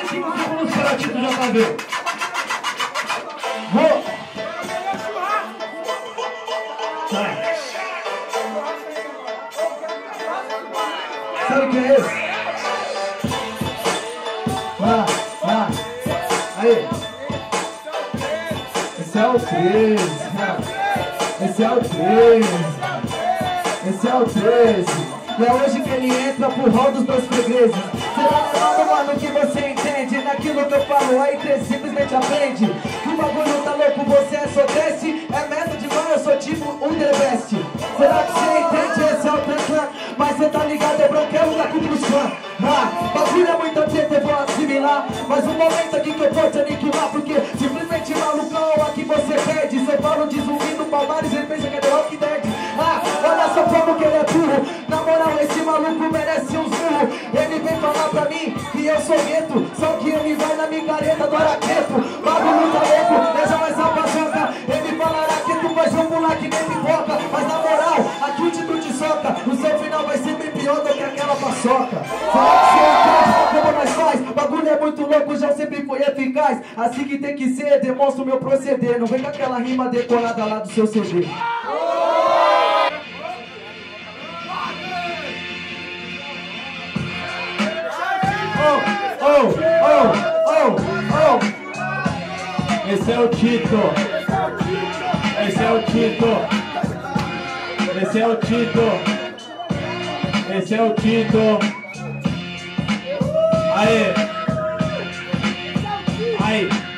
5 segundos para Tito JV. Vou. Sai. Sabe o que é esse? Aí. Esse é o 13. Esse é o 13. Esse é o 13. E é hoje que ele entra pro rol dos meus fregueses. Será, mano, que você entende naquilo que eu falo? Aí você simplesmente aprende que o bagulho tá louco, você é só teste. É meta de mão, eu sou tipo um the best. Será que você entende? Esse é o Tantan. Mas você tá ligado, é branquelo da Ku Klux Klan. Bagulho é muita treta, eu vou assimilar. Mas um momento aqui que eu vou te aniquilar. Porque simplesmente malucão, aqui você perde. Você fala de zumbi do Palmares, ele pensa que é The Walking Dead. Olha só como que ele é burro. Na moral, esse maluco merece um zurro. Ele vem falar pra mim que eu sou gueto. Só que ele vai na micareta do araqueto. Bagulho tá louco, deixa mais a paçoca. Ele fala araqueto, mas vou pular que nem pipoca. Mas na moral, aqui o Tito te soca. O seu final vai ser bem pior do que aquela paçoca. Será que você entende como nós faz? Bagulho é muito louco, já sempre foi eficaz. Assim que tem que ser, demonstra o meu proceder. Não vem com aquela rima decorada lá do seu CD. Esse é o Tito. Esse é o Tito. Esse é o Tito. Esse é o Tito. Aê.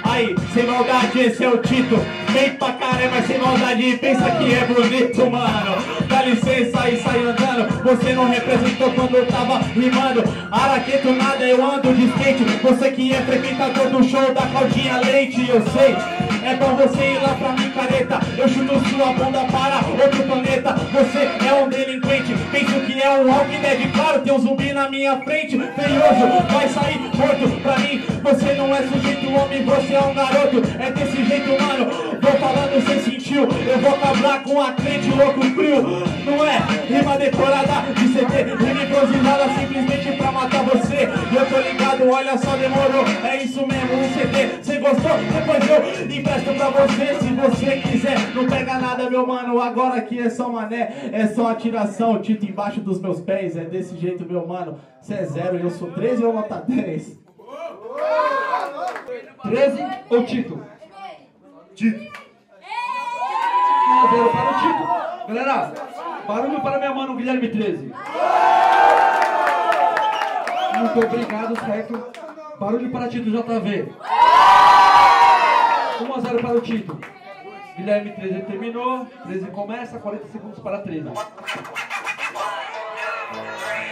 Aí, sem maldade, esse é o Tito. Feito pra caramba, sem maldade, pensa que é bonito, mano. Dá licença e sai andando. Você não representou quando eu tava rimando. Araqueto nada, eu ando de skate. Você que é frequentador do show da Claudinha Leite, eu sei. É bom você ir lá pra micareta. Eu chuto sua bunda para outro planeta. Você é um delinquente, penso que é um Walking Dead. Claro, tem um zumbi na minha frente. Feioso, vai sair morto pra mim. Você não é sujeito homem, você é um garoto. É desse jeito, mano. Vou falando, cê sentiu. Eu vou acabar com a crente louco frio. Não é rima decorada de CD, rima improvisada simplesmente pra matar você. E eu tô ligado, olha só, demorou. É isso mesmo, um CD. Cê gostou? Depois eu empresto pra você. Se você quiser, não pega nada, meu mano. Agora aqui é só mané, é só atiração. Tito embaixo dos meus pés, é desse jeito, meu mano. Cê é 0 e eu sou 13 ou nota 10? 13 ou Tito? Tito. 1-0 para o Tito. Galera, barulho para minha mano Guilherme 13. Muito obrigado, certo? Barulho para Tito JV. 1-0 para o Tito. Guilherme 13 terminou. 13 começa, 40 segundos para 13.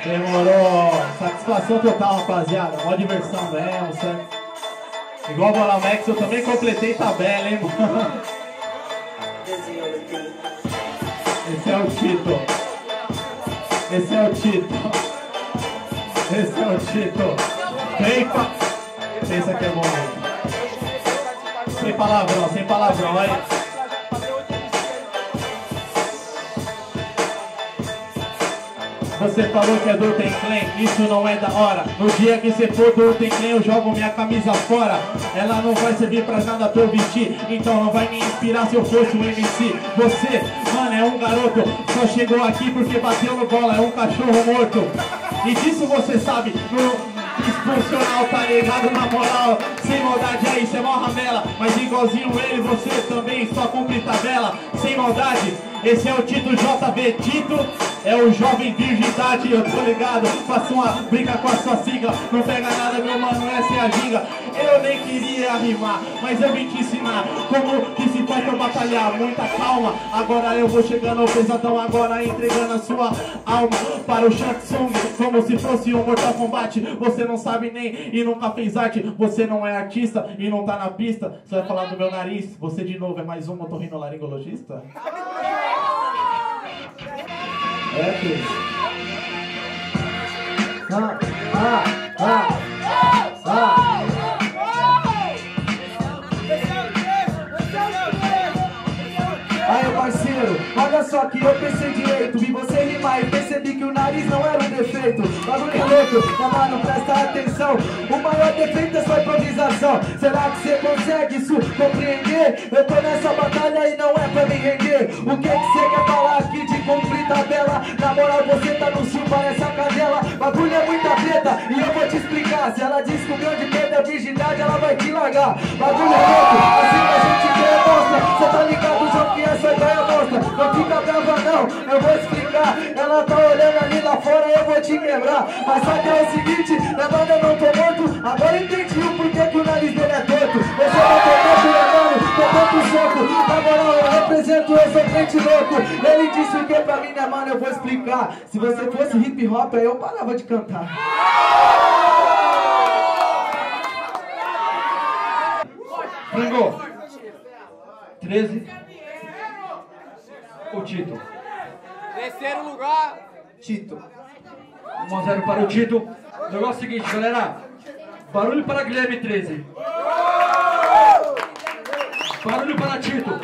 Demorou. Satisfação total, rapaziada. Mó diversão mesmo, certo? Igual o Balamex, eu também completei tabela, hein, mano? Esse é o Tito. Esse é o Tito. Esse é o Tito. Pensa. Pensa que é bom. Sem palavrão, aí. Você falou que é do Ten Clan, isso não é da hora. No dia que você for do Ten Clan, eu jogo minha camisa fora. Ela não vai servir pra nada pra eu vestir, então não vai me inspirar se eu fosse um MC. Você, mano, é um garoto, só chegou aqui porque bateu no bola, é um cachorro morto. E disso você sabe, no disfuncional, tá ligado? Na moral, sem maldade aí, cê é mó ramela. Mas igualzinho ele, você também só cumpre tabela. Sem maldade, esse é o Tito JV. Tito é o jovem virgindade, eu tô ligado. Faço uma briga com a sua sigla. Não pega nada, meu mano, essa é a ginga. Eu nem queria rimar, mas eu vim te ensinar como que se faz pra batalhar. Muita calma, agora eu vou chegando ao pesadão. Agora entregando a sua alma para o Shang Tsung, como se fosse um Mortal Kombat. Você não sabe nem e nunca fez arte. Você não é artista e não tá na pista. Você vai falar do meu nariz. Você de novo é mais um otorrinolaringologista? É, Cris. Aí, parceiro, olha só que eu pensei direito. Vi você rimar e percebi que o nariz não era um defeito. Bagulho é louco, mas mano, presta atenção. O maior defeito é sua improvisação. Será que você consegue isso compreender? Eu tô nessa batalha e não é pra me render. O que você quer falar aqui de cumprir tabela? Na moral, você tá no cio, parece a cadela. Bagulho é muita treta e eu vou te explicar. Se ela diz que o grande medo é a virgindade, ela vai te largar. Bagulho é louco, assim que a gente demonstra. Cê tá ligado, João, que essa ideia mostra. Não fica brava não, eu vou explicar. Ela tá olhando ali lá fora, eu vou te quebrar. Mas só que é o seguinte, minha mano, eu não tô morto. Agora entendi o porquê que o nariz dele é torto. Eu só não tô morto, meu mano, tô tanto soco. Na moral, eu represento, eu sou crente louco. Ele disse o que pra mim, né, mano, eu vou explicar. Se você fosse hip hop, aí eu parava de cantar. Frango, 13, o Tito. Terceiro lugar, Tito. 1-0 para o Tito. O negócio é o seguinte, galera. Barulho para Guilherme 13. Barulho para Tito.